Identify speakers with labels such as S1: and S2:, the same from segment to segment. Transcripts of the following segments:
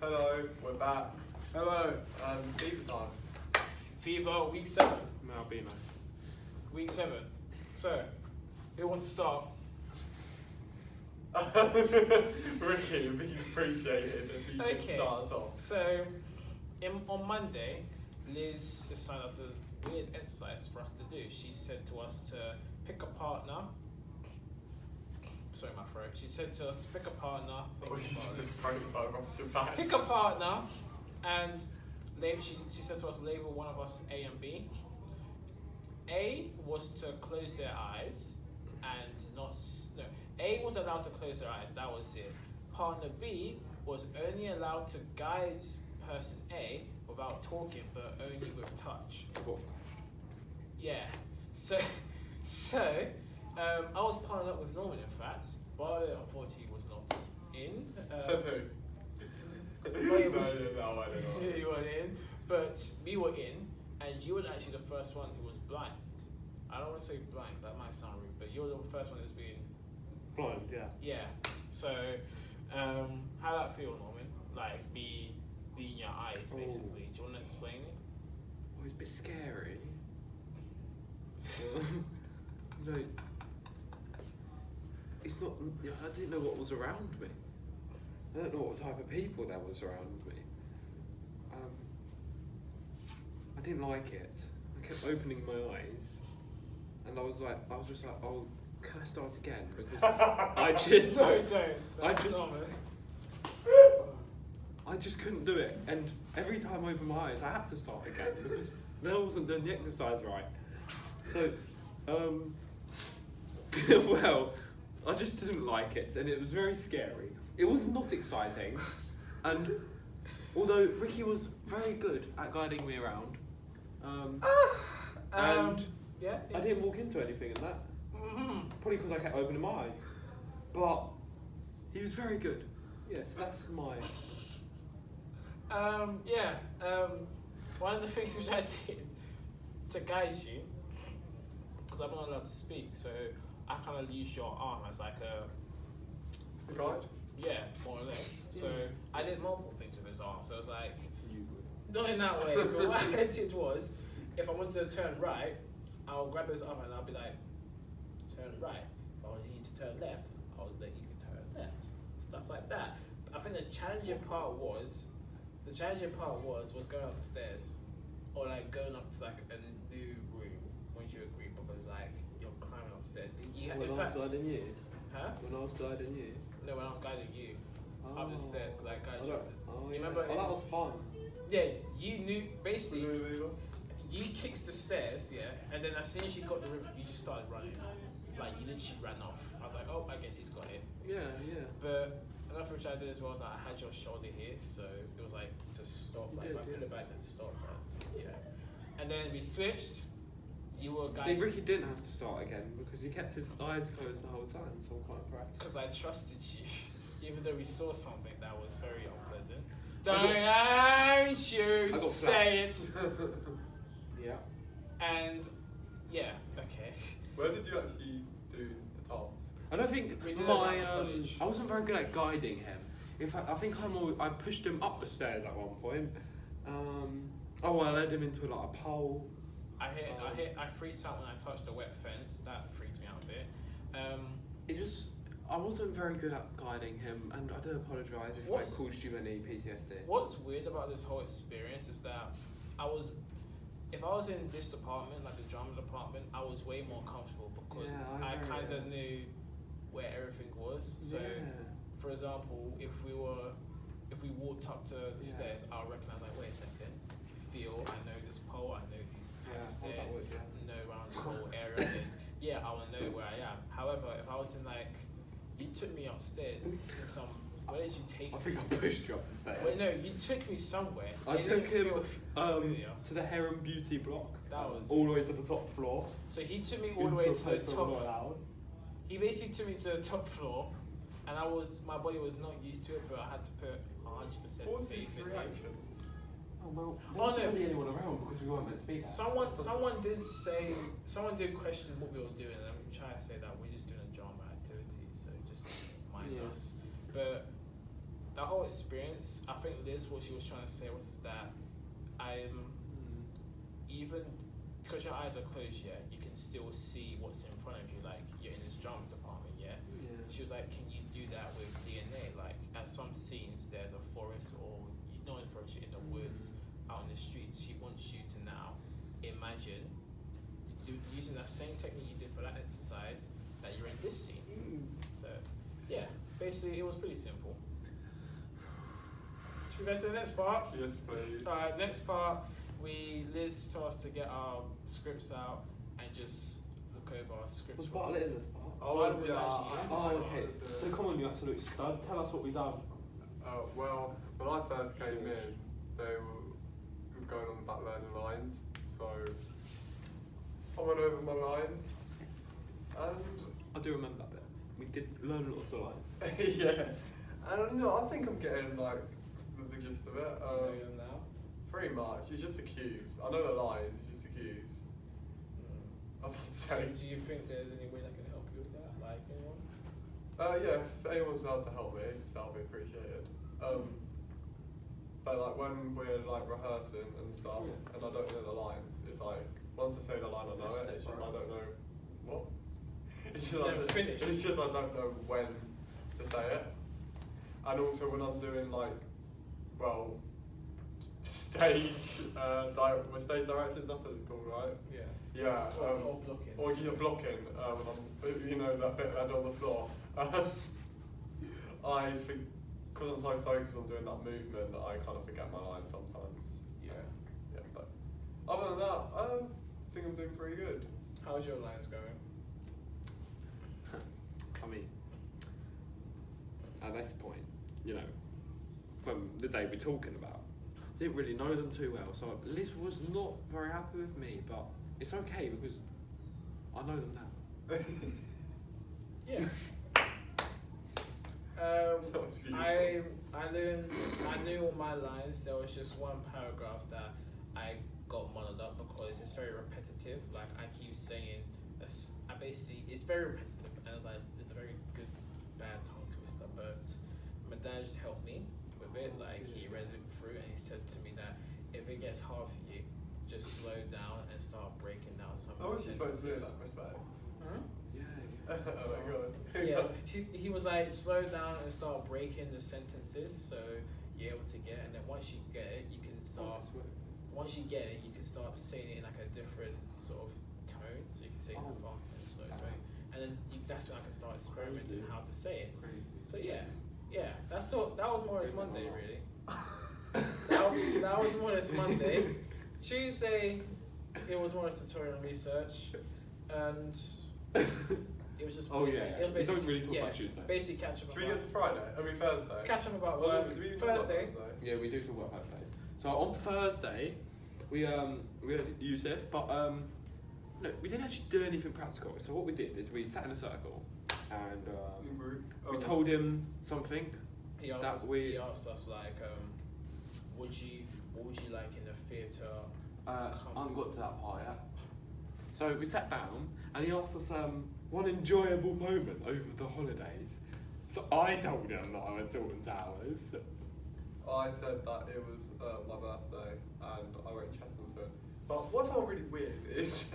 S1: Hello, we're back.
S2: Hello.
S1: Viva time.
S2: Viva, week 7. Albino. Week 7. So, who wants to start?
S1: Ricky, it'd be appreciated if you could start us off.
S2: So, on Monday, Liz assigned us a weird exercise for us to do. She said to us to pick a partner. Sorry, my throat. She said to us to pick a partner. Pick a partner, and label. She said to us label one of us A and B. A was to close their eyes and not. No, A was allowed to close their eyes. That was it. Partner B was only allowed to guide person A without talking, but only with touch. Yeah. So, I was partnered up with Norman, in fact, but unfortunately he was not in.
S1: Says who? No, I don't know.
S2: You weren't in, but we were in, and you were actually the first one who was blind. I don't want to say blind, that might sound rude, but you were the first one who was being...
S3: Blind, yeah.
S2: Yeah. So, how that feel, Norman? Like, be in your eyes, basically. Do you want to explain it?
S3: Well, it's a bit scary. You know, it's not. I didn't know what was around me. I don't know what type of people there was around me. I didn't like it. I kept opening my eyes, and I was just like, oh, can I start again? Because I just, I just couldn't do it. And every time I opened my eyes, I had to start again because then I wasn't doing the exercise right. So, well, I just didn't like it, and it was very scary. It was not exciting, and although Ricky was very good at guiding me around, and
S2: yeah.
S3: I didn't walk into anything in that, probably because I kept opening my eyes, but he was very good. Yeah, so that's my...
S2: One of the things which I did to guide you, because I'm not allowed to speak, so I kind of use your arm as like a
S1: guide?
S2: Yeah, more or less. So I did multiple things with his arm. So it was like,
S3: You would.
S2: not in that way, but what I did was, if I wanted to turn right, I'll grab his arm and I'll be like, turn right. If I wanted you to turn left, I'll let you turn left. Stuff like that. I think the challenging part was going up the stairs, or like going up to like a new room. Wouldn't you agree? Because like you're climbing upstairs.
S3: When I was guiding you?
S2: Huh?
S3: When I was guiding you?
S2: No, when I was guiding you up the stairs, because I guided you.
S3: Oh,
S2: You remember?
S3: Oh, that was fun.
S2: Yeah, you knew basically. You kicked the stairs, yeah, and then as soon as you got the room, you just started running. Like you literally ran off. I was like, oh, I guess he's got it.
S3: Yeah.
S2: But another which I did as well was like, I had your shoulder here, so it was like to stop. Like if I put it back, then stop. Right? Yeah. And then we switched. You were guiding.
S3: Ricky didn't have to start again because he kept his eyes closed the whole time, so I'm quite impressed.
S2: Because I trusted you, even though we saw something that was very unpleasant. Don't you say it.
S3: Yeah.
S2: And yeah, okay.
S1: Where did you actually do the task?
S3: I don't think I wasn't very good at guiding him. In fact, I think I pushed him up the stairs at one point. I led him into like a pole.
S2: I freaked out when I touched the wet fence. That freaks me out a bit.
S3: I wasn't very good at guiding him, and I do apologise if I caused you any PTSD.
S2: What's weird about this whole experience is that if I was in this department, like the drama department, I was way more comfortable because I kind of knew where everything was. So, for example, if we walked up to the stairs, I'll recognise like, wait a second, I know this pole, I know these type of stairs, know around this whole area, and I will know where I am. However, if I was in like, you took me upstairs in some. Where did you take me?
S3: I think I pushed you up the stairs.
S2: Wait, no, you took me somewhere.
S3: I took him to the Hair and Beauty block.
S2: That was
S3: all the way to the top floor.
S2: So he took me all the way to the top. He basically took me to the top floor, and my body was not used to it, but I had to put 100% faith in him.
S3: Oh well, there wasn't really anyone around because we weren't meant to be there.
S2: Someone did question what we were doing, and I'm trying to say that we're just doing a drama activity, so just mind us. But that whole experience, I think Liz, what she was trying to say was is that even because your eyes are closed, yeah, you can still see what's in front of you. Like you're in this drama department, yeah. She was like, can you do that with DNA? Like at some scenes, there's a forest, or not in the forest, you're in the woods, out in the streets. She wants you to now imagine using that same technique you did for that exercise that you're in this scene. So yeah, basically it was pretty simple. Should we go to the next part?
S1: Yes, please.
S2: Alright, next part, Liz told us to get our scripts out and just look over our scripts.
S3: Was Bartlett in this part?
S2: Okay.
S3: So come on, you absolute stud. Tell us what we've done.
S1: Well, when I first came in, they were going on about learning lines, so I went over my lines, and
S3: I do remember that bit. We did learn lots of lines.
S1: yeah, and I think I'm getting like the gist of it.
S2: Do you know them now?
S1: Pretty much. It's just the cues. I know the lines. It's just the cues. I'm not saying.
S2: Do you think there's any way that can help you with that? Like anyone?
S1: Yeah. If anyone's allowed to help me, that'll be appreciated. But like when we're like rehearsing and stuff, and I don't know the lines, it's like once I say the line, I know it. It's just I don't know what. It's just it's just I don't know when to say it. And also when I'm doing like, well, stage directions. That's what it's called, right?
S2: Yeah.
S1: Yeah.
S2: Or blocking.
S1: Or you're blocking. When I'm, that bit on the floor. I think. Because I'm so focused on doing that movement that I kind of forget my lines sometimes.
S2: Yeah.
S1: Yeah, but other than that, I think I'm doing pretty good.
S2: How's your lines going?
S3: I mean, at this point, you know, from the day we're talking about, didn't really know them too well, so Liz was not very happy with me, but it's okay because I know them now.
S2: Yeah. I knew all my lines. There was just one paragraph that I got muddled up because it's very repetitive. Like I keep saying, it's very repetitive, and it's a very good bad tongue twister. But my dad just helped me with it. Like he read it through and he said to me that if it gets hard for you, just slow down and start breaking down some of the sentences.
S1: I was supposed to do that, respect.
S3: Yeah.
S1: Oh my god.
S2: Yeah, he was like, slow down and start breaking the sentences so you're able to get it. And then once you get it, you can start. Once you get it, you can start saying it in like a different sort of tone. So you can say it in a fast and slow tone. And then that's when I can start experimenting how to say it. So yeah, that was more or less Monday really. that was more or less Monday. Tuesday, it was more or less tutorial and research, and it was just basic.
S3: It was
S2: basic,
S3: we don't really talk about Tuesday.
S2: Basic catch up.
S1: Should we get to Friday? Thursday?
S2: Catch up about work. Thursday.
S3: Yeah, we do talk about Thursdays. So on Thursday, we had Yusuf, but no, we didn't actually do anything practical. So what we did is we sat in a circle and we told him something.
S2: He asked us like, what would you like in the theatre?
S3: I haven't got to that part yet. So we sat down and he asked us one enjoyable moment over the holidays. So I told him that I went to Alton Towers.
S1: I said that it was my birthday and I went Chessington. But what I found really weird is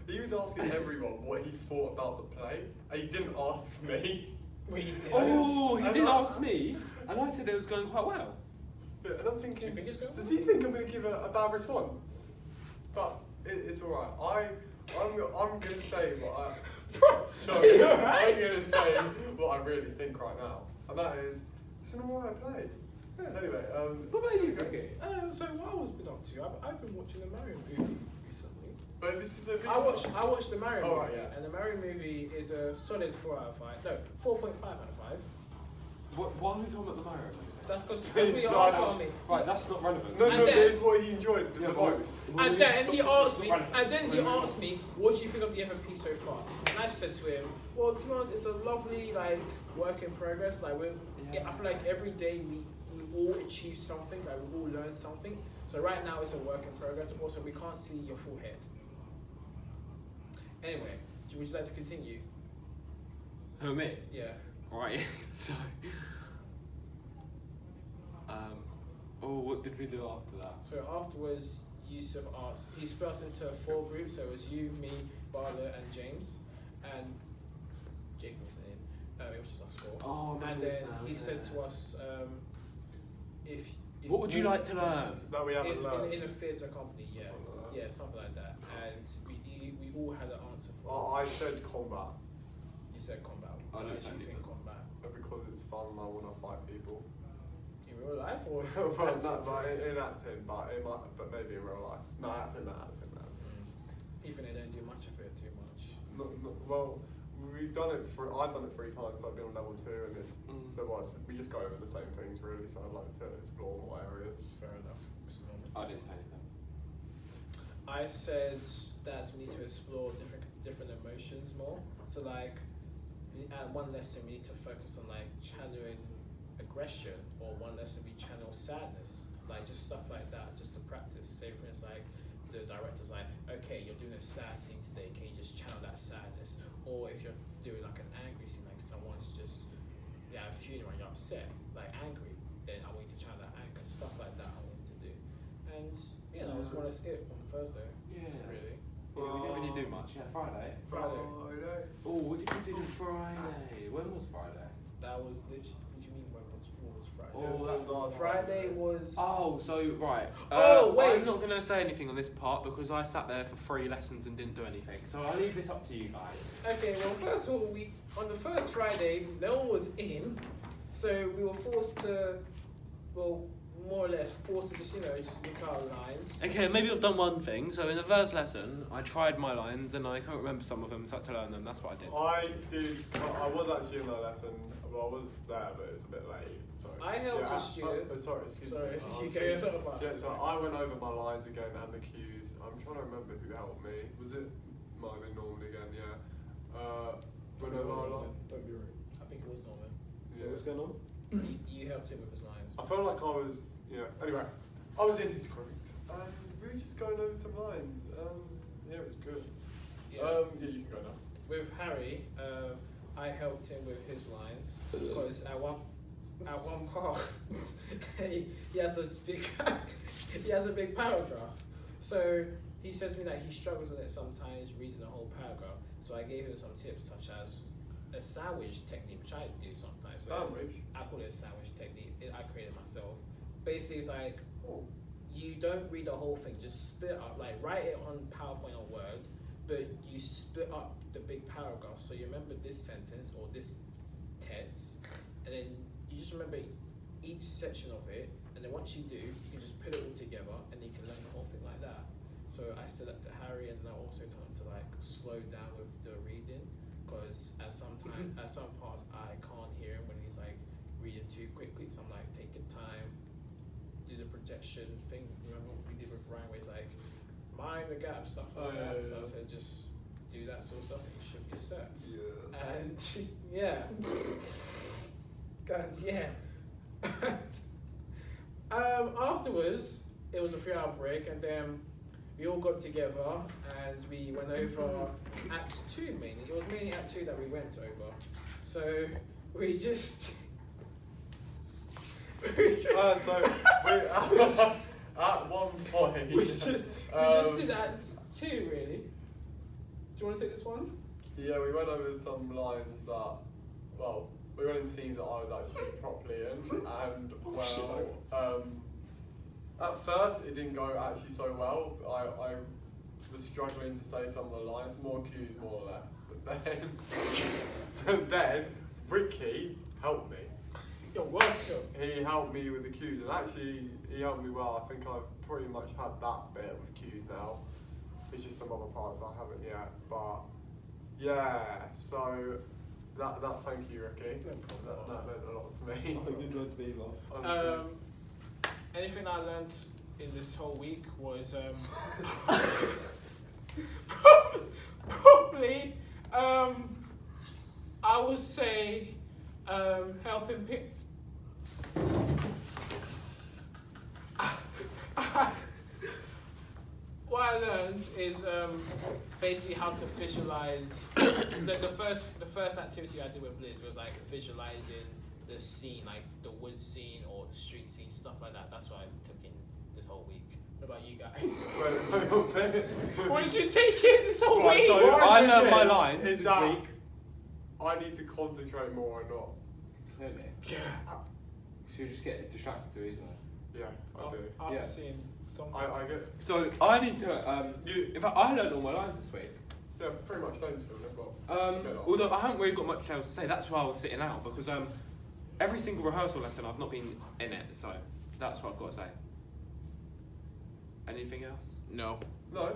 S1: he was asking everyone what he thought about the play and he didn't ask me.
S2: Well, he did.
S3: Oh, he did ask me and I said it was going quite well.
S1: Yeah, and I'm thinking,
S2: do you think it's going
S1: does he think I'm going to give a bad response? But it's alright. I'm going to say what I... Sorry,
S2: right?
S1: I'm going to say what I really think right now. And that is, it's an alright play. Yeah. Anyway,
S3: what about you, Ricky?
S2: So what I was been up to, I've been watching the Mario movie recently.
S1: But this is the
S2: I watched the Mario movie,
S1: right, yeah.
S2: and the Mario movie is a solid 4 out of 5. No, 4.5 out of 5.
S3: Why are we talking about the Mario movie?
S2: That's what you asked me.
S3: Right, that's not relevant.
S1: No, it's what he enjoyed the most.
S2: And then he asked me, what do you think of the FMP so far? And I said to him, well, to be honest, it's a lovely like work in progress. Like I feel like every day we all achieve something, like we all learn something. So right now it's a work in progress. Also, we can't see your full head. Anyway, would you like to continue?
S3: Who, me?
S2: Yeah.
S3: Alright, so Oh, what did we do after that?
S2: So afterwards, Yusuf asked. He split us into 4 groups. So it was you, me, Barlow, and James, and Jacob wasn't in. It was just us 4.
S3: Oh,
S2: and then he said to us, if
S3: what would you like to learn?
S1: That we haven't learned.
S2: In a theatre company, yeah, something like that. And we all had an answer for.
S1: I said combat.
S2: You said combat.
S3: I don't
S2: Why do you think combat?
S1: Because it's fun and I want to fight people.
S2: In real life or?
S1: Well, no, but in acting, but maybe in real life. No, acting.
S2: Even they don't do much of it too much.
S1: Well, I've done it 3 times. So I've been on level 2, and we just go over the same things really. So I'd like to explore more areas.
S2: Fair enough, Mr. Norman.
S3: I didn't say anything.
S2: I said that we need to explore different emotions more. So like, at one lesson we need to focus on like channeling aggression, or one lesson we channel sadness, like just stuff like that, just to practice. Say for instance, like the director's like, okay, you're doing a sad scene today, can you just channel that sadness? Or if you're doing like an angry scene, like someone's just a funeral and you're upset, like angry, then I want you to channel that anger, stuff like that I want you to do. And that was more or less it on Thursday. Yeah, really.
S3: Yeah, we didn't really do much. Yeah, Friday. Oh, what did we do Friday? When was Friday?
S2: That was literally. What do you mean? What was Friday?
S1: Oh, that was
S2: Friday was.
S3: Oh, so right.
S2: Wait.
S3: I'm not gonna say anything on this part because I sat there for 3 lessons and didn't do anything. So I'll leave this up to you guys.
S2: Okay. Well, first of all, on the first Friday, no one was in, so we were forced to, more or less forced to just look at our lines.
S3: Okay, maybe I've done one thing. So in the first lesson, I tried my lines and I can't remember some of them, so I had to learn them. That's what I did.
S1: I was actually in that lesson. Well, I was there, but it's a bit late. Sorry.
S2: I helped a student.
S1: Excuse me.
S2: You go yourself about.
S1: Yeah, so I went over my lines again and the cues. I'm trying to remember who helped me. Was it? Might have been Norman again. Yeah.
S2: Don't be rude. I think it was Norman.
S1: Yeah.
S4: What's going on?
S2: You helped him with his lines.
S1: I felt like I was. Anyway, I was in his group. We were just going over some lines. It was good.
S2: Yeah.
S1: You can go now.
S2: With Harry, I helped him with his lines because at one part he has a big paragraph. So he says to me that he struggles with it sometimes reading the whole paragraph. So I gave him some tips such as a sandwich technique, which I do sometimes.
S1: Sandwich?
S2: I call it a sandwich technique. I created it myself. Basically, it's like you don't read the whole thing. Just split up, like write it on PowerPoint or Word, but you split up the big paragraph. So you remember this sentence or this text, and then you just remember each section of it. And then once you do, you can just put it all together, and you can learn the whole thing like that. So I said that to Harry, and I also told him to like slow down with the reading, because at some parts I can't hear him when he's like reading too quickly. So I'm like, take your time, do the projection thing. Remember what we did with Ryan, where he's like, mind the gap, stuff like that. So I said, just do that sort of stuff, and you should be set.
S1: Yeah.
S2: And yeah, God, yeah. Afterwards, it was a 3-hour break, and then we all got together and we went over Act 2 mainly. It was mainly Act 2 that we went over. So we just.
S1: At one point,
S2: we just did Act 2 really. Do you want to take this one?
S1: Yeah, we went over some lines that, we went in scenes that I was actually properly in, and at first it didn't go actually so well. I was struggling to say some of the lines, more cues more or less, but then Ricky helped me.
S2: You're welcome.
S1: He helped me with the cues, and actually he helped me well. I think I've pretty much had that bit with cues now. It's just some other parts I haven't yet, but yeah, so that thank you, Ricky.
S2: No problem.
S1: That meant a lot to me.
S4: I enjoyed Viva.
S2: Anything I learned in this whole week was probably I would say helping people. What I learned is basically how to visualize. The first activity I did with Liz was like visualizing the scene, like the woods scene or the street scene, stuff like that. That's what I took in this whole week. What about you guys?
S1: Wait.
S2: What did you take in this whole
S3: Right,
S2: week?
S3: so
S1: What
S3: I
S1: I
S3: learned
S1: did
S3: my lines
S1: is
S3: this
S1: that
S3: week.
S1: I need to concentrate more and not.
S3: Really?
S2: Yeah.
S3: So you just get distracted too easily.
S1: Yeah, I do.
S2: After
S3: Yeah.
S2: seeing something.
S1: I get.
S3: So I need to. In fact, I learned all my lines this week.
S1: Yeah, pretty much same to them. They've got.
S3: Although I haven't really got much else to say. That's why I was sitting out because every single rehearsal lesson I've not been in it. So that's what I've got to say. Anything else?
S2: No.
S1: No.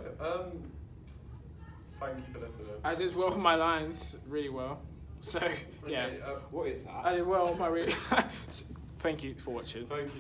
S1: Thank you for listening.
S2: I did well with my lines, really well. So, yeah.
S1: Okay,
S3: What is that?
S2: I did well with my Thank you for watching.
S1: Thank you.